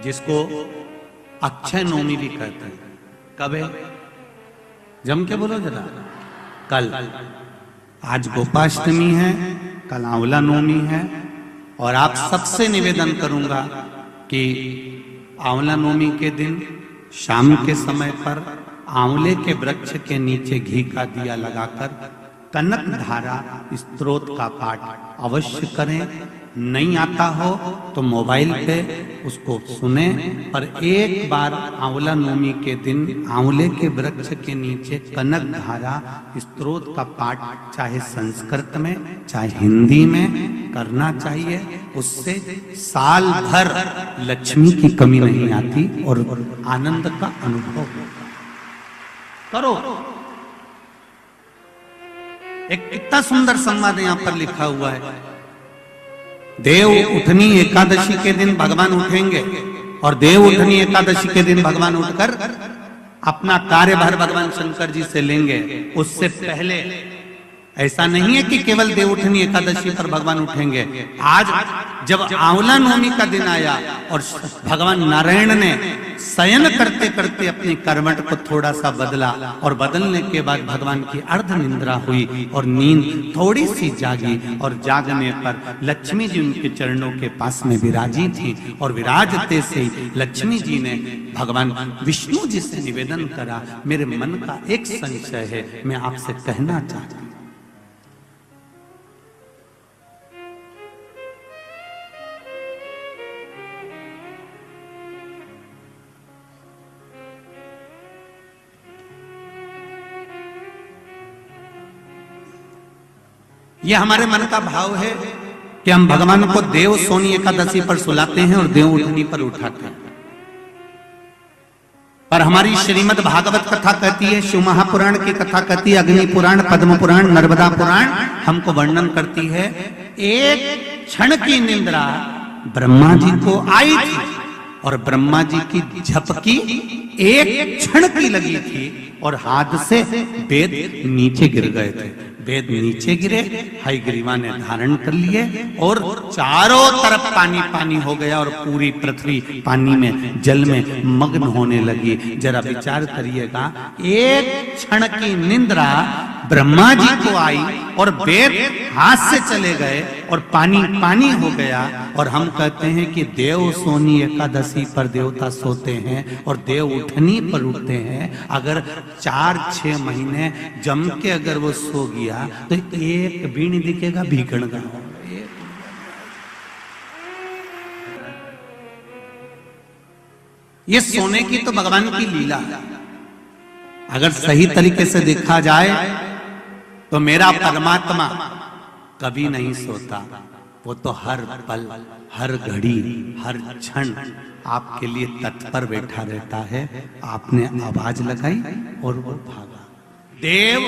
जिसको अक्षय नवमी भी कहते हैं। कब है? जम के बोलो जरा। कल। आज गोपाष्टमी है, कल आंवला नवमी है। और आप सबसे निवेदन करूंगा कि आंवला नवमी के दिन शाम के समय पर आंवले के वृक्ष के नीचे घी का दिया लगाकर कनक धारा स्तोत्र का पाठ अवश्य करें। नहीं आता हो तो मोबाइल पे उसको सुने। और एक बार आंवला नवमी के दिन आंवले के वृक्ष के नीचे कनक धारा स्तोत्र का पाठ चाहे संस्कृत में चाहे हिंदी में करना चाहिए। उससे साल भर लक्ष्मी की कमी नहीं आती और आनंद का अनुभव करो। एक कितना सुंदर संवाद यहां पर लिखा हुआ है। देव उठनी एकादशी के दिन भगवान उठेंगे और देव उठनी एकादशी के दिन भगवान उठकर अपना कार्यभार भगवान शंकर जी से लेंगे। उससे पहले ऐसा नहीं है कि केवल देव उठनी एकादशी पर भगवान उठेंगे। आज जब आंवला नवमी का दिन आया और भगवान नारायण ने शयन करते करते अपनी करवट को थोड़ा सा बदला और बदलने के बाद भगवान की अर्ध निंद्रा हुई और नींद थोड़ी सी जागी। और जागने पर लक्ष्मी जी उनके चरणों के पास में विराजी थी और विराजते से लक्ष्मी जी ने भगवान विष्णु जी से निवेदन करा, मेरे मन का एक संशय है, मैं आपसे कहना चाहती हूं। ये हमारे मन का भाव है कि हम भगवान को देव सोनी एकादशी पर सुलाते हैं और देव उठनी पर उठाते हैं। पर हमारी श्रीमद् भागवत कथा कहती है, शिव महापुराण की कथा कहती है, अग्नि पुराण, पद्म पुराण, नर्मदा पुराण हमको वर्णन करती है। एक क्षण की निंद्रा ब्रह्मा जी को आई थी और ब्रह्मा जी की झपकी एक क्षण की लगी थी और हाथ से वेद नीचे गिर गए थे। वेद नीचे गिरे, हयग्रीवा ने धारण कर लिए और चारों तरफ पानी पानी हो गया और पूरी पृथ्वी पानी में जल में मग्न होने लगी। जरा विचार करिएगा, एक क्षण की निंद्रा ब्रह्मा जी को आई और वेद हाथ से चले गए और पानी पानी हो गया। और हम कहते हैं कि देव सोनी एकादशी पर देवता सोते हैं और देव उठनी पर उठते हैं। अगर 4-6 महीने जम के अगर वो सो गया तो एक भी नहीं दिखेगा भीगण का। ये सोने की तो भगवान की लीला है। अगर सही तरीके से देखा जाए तो मेरा परमात्मा कभी नहीं सोता। वो तो हर पल, हर घड़ी, हर क्षण आपके लिए तत्पर बैठा रहता है। आपने आवाज लगाई और वो भागा। देव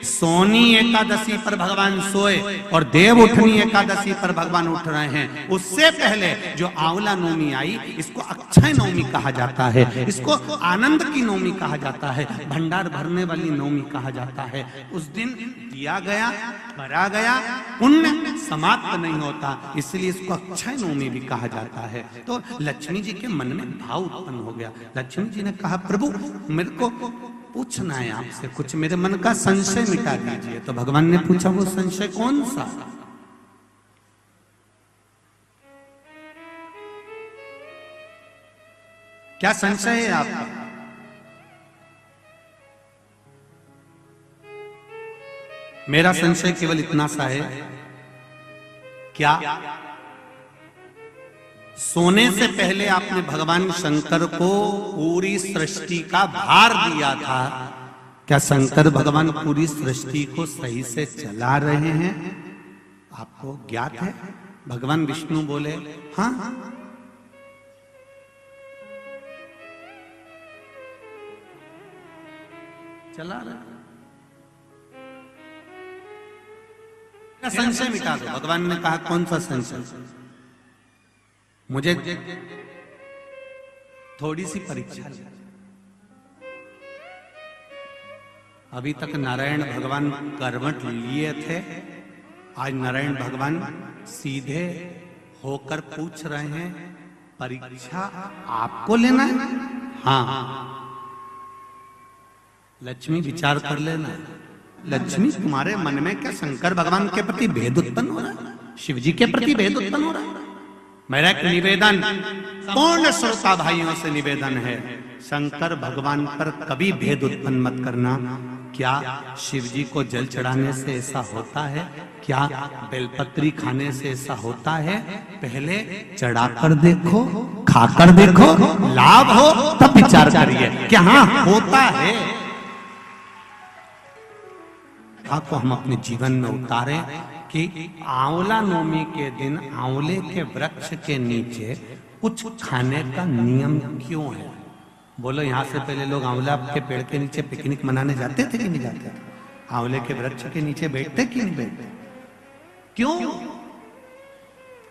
सोनी एकादशी पर भगवान सोए और देव उठनी एकादशी पर भगवान उठ रहे हैं। उससे पहले जो आंवला नवमी आई, इसको अक्षय नवमी कहा जाता है, इसको आनंद की नवमी कहा जाता है, भंडार भरने वाली नवमी कहा जाता है। उस दिन दिया गया, भरा गया, पुण्य समाप्त नहीं होता, इसलिए इसको अक्षय नवमी भी कहा जाता है। तो लक्ष्मी जी के मन में भाव उत्पन्न हो गया। लक्ष्मी जी ने कहा, प्रभु मेरे को पूछना है आपसे कुछ, मेरे मन का संशय मिटा दीजिए। तो भगवान ने पूछा, वो संशय कौन सा? क्या संशय है आपका? मेरा संशय केवल इतना सा है, क्या सोने से पहले आपने भगवान शंकर को पूरी सृष्टि का भार दिया था? क्या शंकर भगवान पूरी सृष्टि को सही से चला रहे हैं? आपको ज्ञात है? भगवान विष्णु बोले, हाँ चला रहे। संशय मिटा दो। भगवान ने कहा, कौन सा संशय? मुझे थोड़ी सी परीक्षा ली। अभी तक नारायण भगवान करवट लिए थे, आज नारायण भगवान सीधे होकर पूछ रहे हैं परीक्षा आपको लेना है? हाँ, लक्ष्मी विचार कर लेना। लक्ष्मी तुम्हारे मन में क्या शंकर भगवान के प्रति भेद उत्पन्न हो रहा है? शिव जी के प्रति भेद उत्पन्न हो रहा है? मेरा एक निवेदन पूर्ण श्रोता भाइयों से निवेदन है, शंकर भगवान पर कभी भेद उत्पन्न मत करना। क्या शिव जी को जल चढ़ाने से ऐसा होता है? क्या बेलपत्री खाने से ऐसा होता है? पहले चढ़ाकर देखो, खाकर देखो, लाभ हो तब विचार करिए क्या हाँ होता है। को हम अपने जीवन में उतारें कि आंवला नवमी के दिन आंवले के वृक्ष के नीचे कुछ खाने का नियम क्यों है? बोलो, यहाँ से पहले लोग आंवला के पेड़ के नीचे पिकनिक मनाने जाते थे कि नहीं जाते थे? आंवले के वृक्ष के नीचे बैठते कि नहीं बैठते? क्यों?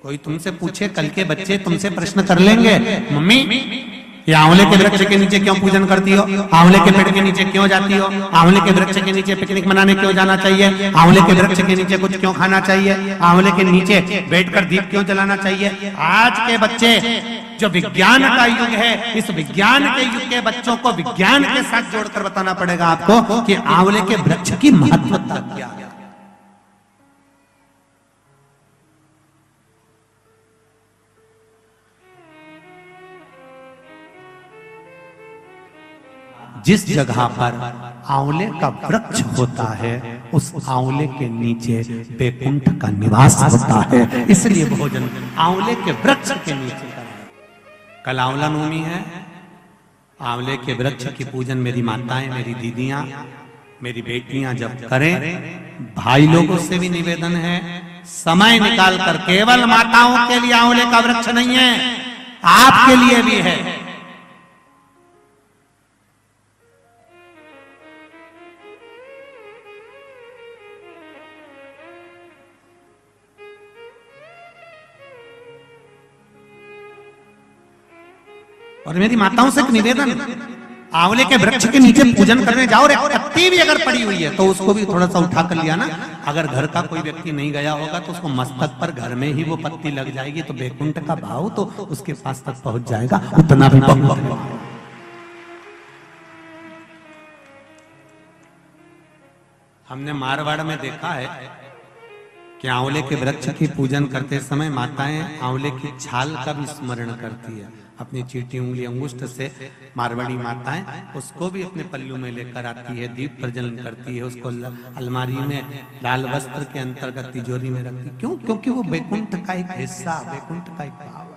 कोई तुमसे पूछे, कल के बच्चे तुमसे प्रश्न कर लेंगे, मम्मी ये आंवले के वृक्ष के नीचे क्यों पूजन करती हो? आंवले के पेड़ के नीचे क्यों जाती हो? आंवले के वृक्ष के नीचे पिकनिक मनाने क्यों जाना चाहिए? आंवले के वृक्ष के नीचे कुछ क्यों खाना चाहिए? आंवले के नीचे बैठकर दीप क्यों जलाना चाहिए? आज के बच्चे, जो विज्ञान का युग है, इस विज्ञान के युग के बच्चों को विज्ञान के साथ जोड़कर बताना पड़ेगा आपको कि आंवले के वृक्ष की महत्वता क्या है। जिस जगह पर आंवले का वृक्ष होता है उस आंवले के नीचे बैकुंठ का निवास होता है, इसलिए भोजन आंवले के वृक्ष के नीचे करें। कल आंवला नवमी है, आंवले के वृक्ष की पूजन मेरी माताएं, मेरी दीदियां, मेरी बेटियां जब करें, भाई लोगों से भी निवेदन है, समय निकाल कर, केवल माताओं के लिए आंवले का वृक्ष नहीं है, आपके लिए भी है। और मेरी माताओं से एक निवेदन, आंवले के वृक्ष के नीचे पूजन करने जाओ, रे पत्ती भी अगर पड़ी हुई है तो उसको भी थोड़ा सा उठा कर लिया ना। अगर घर का कोई व्यक्ति नहीं गया होगा तो उसको मस्तक पर घर में ही वो पत्ती लग जाएगी, तो बैकुंठ का भाव तो उसके पास तक पहुंच जाएगा, उतना भी बहुत है। हमने मारवाड़ में देखा है कि आंवले के वृक्ष की पूजन करते समय माताएं आंवले की छाल का भी स्मरण करती है। अपनी चीटी उंगली अंगुष्ठ से मारवाड़ी माताएं उसको भी अपने पल्लू में लेकर आती है, दीप प्रज्वलन करती है, उसको अलमारी में लाल वस्त्र के अंतर्गत तिजोरी में रखती है। क्यों? क्योंकि वो बैकुंठ का एक हिस्सा, बैकुंठ का एक भाव।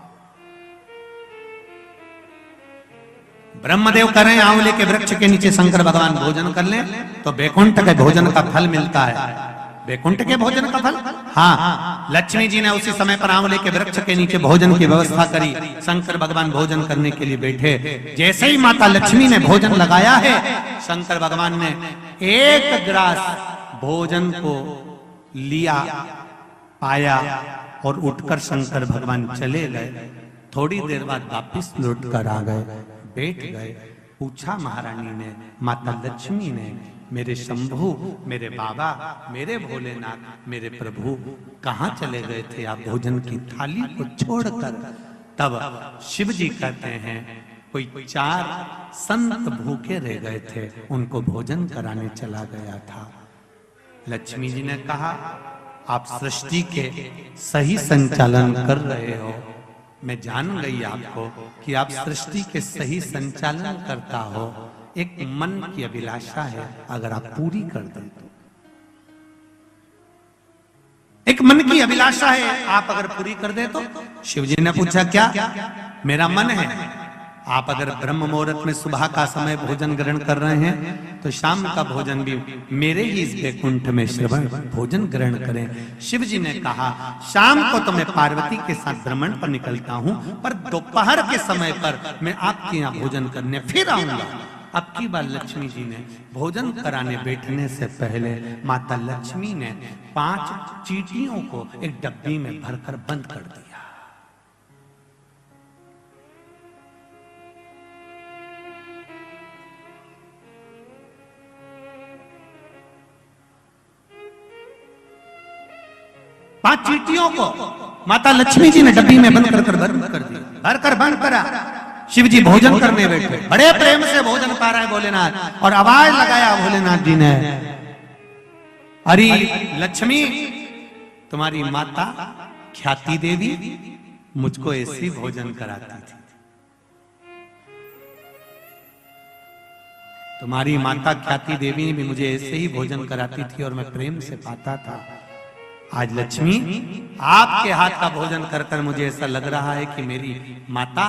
ब्रह्मदेव करें आंवले के वृक्ष के नीचे शंकर भगवान भोजन कर लें तो बैकुंठ के भोजन का फल मिलता है। बैकुंठ के भोजन का फल, हाँ, लक्ष्मी जी ने उसी समय पर आंवले के वृक्ष के नीचे भोजन की व्यवस्था करी। शंकर भगवान भोजन करने के लिए बैठे, जैसे ही माता लक्ष्मी ने भोजन लगाया है, शंकर भगवान ने एक ग्रास भोजन को लिया, पाया और उठकर शंकर भगवान चले गए। थोड़ी देर बाद वापिस लौट कर आ गए, बैठ गए। पूछा महारानी ने, माता लक्ष्मी ने, मेरे शंभु, मेरे बाबा, मेरे भोलेनाथ, मेरे प्रभु कहाँ चले गए थे आप भोजन की थाली को छोड़कर? तब शिव जी कहते हैं, कोई 4 संत भूखे रह गए थे, उनको भोजन कराने चला गया था। लक्ष्मी जी ने कहा, आप सृष्टि के सही संचालन कर रहे हो, मैं जान गई आपको कि आप सृष्टि के सही संचालन करता हो। एक मन की अभिलाषा है, अगर आप पूरी कर दें तो, एक मन की अभिलाषा है, आप अगर पूरी कर दे तो। शिव जी ने पूछा, क्या? मेरा मन है, आप अगर ब्रह्म मुहूर्त में सुबह का समय भोजन ग्रहण कर रहे हैं तो शाम का भोजन भी मेरे ही इस बैकुंठ में श्रवण भोजन ग्रहण करें। शिव जी ने कहा, शाम को तो मैं पार्वती के साथ भ्रमण पर निकलता हूं, पर दोपहर के समय पर मैं आपके यहाँ भोजन करने फिर आऊंगा। अब की बार लक्ष्मी जी ने भोजन कराने बैठने से पहले माता लक्ष्मी ने 5 चींटियों को एक डब्बी में भरकर बंद कर दिया। पांच चींटियों को माता लक्ष्मी जी ने डब्बी में बंद कर दिया। भर कर बंद करा। शिव जी भोजन करने बैठे, बड़े प्रेम से भोजन पा रहे हैं भोलेनाथ, और आवाज लगाया भोलेनाथ जी ने, अरे लक्ष्मी, तुम्हारी माता ख्याति देवी मुझको ऐसे ही भोजन कराती थी। तुम्हारी माता ख्याति देवी भी मुझे ऐसे ही भोजन कराती थी और मैं प्रेम से पाता था। आज लक्ष्मी, आपके हाथ का भोजन कर कर मुझे ऐसा लग रहा है कि मेरी माता,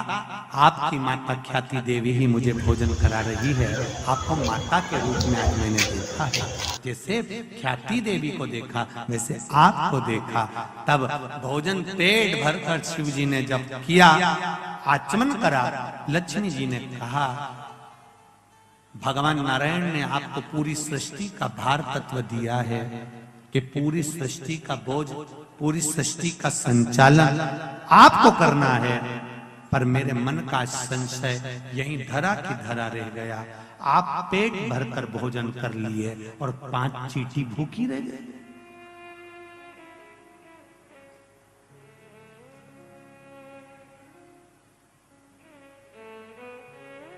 आपकी माता ख्याति देवी ही मुझे भोजन करा रही है। आपको माता के रूप में आज मैंने देखा है। जैसे ख्याति देवी को देखा वैसे आपको देखा। तब भोजन पेट भरकर शिव जी ने जब किया, आचमन करा, लक्ष्मी जी ने कहा, भगवान नारायण ने आपको पूरी सृष्टि का भार तत्व दिया है कि पूरी सृष्टि का बोझ, पूरी सृष्टि का संचालन आपको करना है, पर मेरे मन का संशय यहीं धरा की धरा रह गया। आप पेट भरकर भोजन कर लिए और 5 चींटी भूखी रह गई।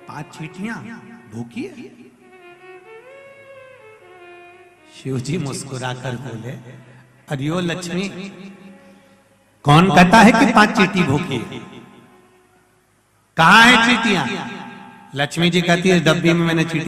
पांच चींटियां भूखी है। शिव जी मुस्कुराकर बोले, अरियो लक्ष्मी, कौन कहता है कि 5 चींटी भूखी है? कहां है चींटियां? लक्ष्मी जी कहती है, डब्बी में मैंने चींटी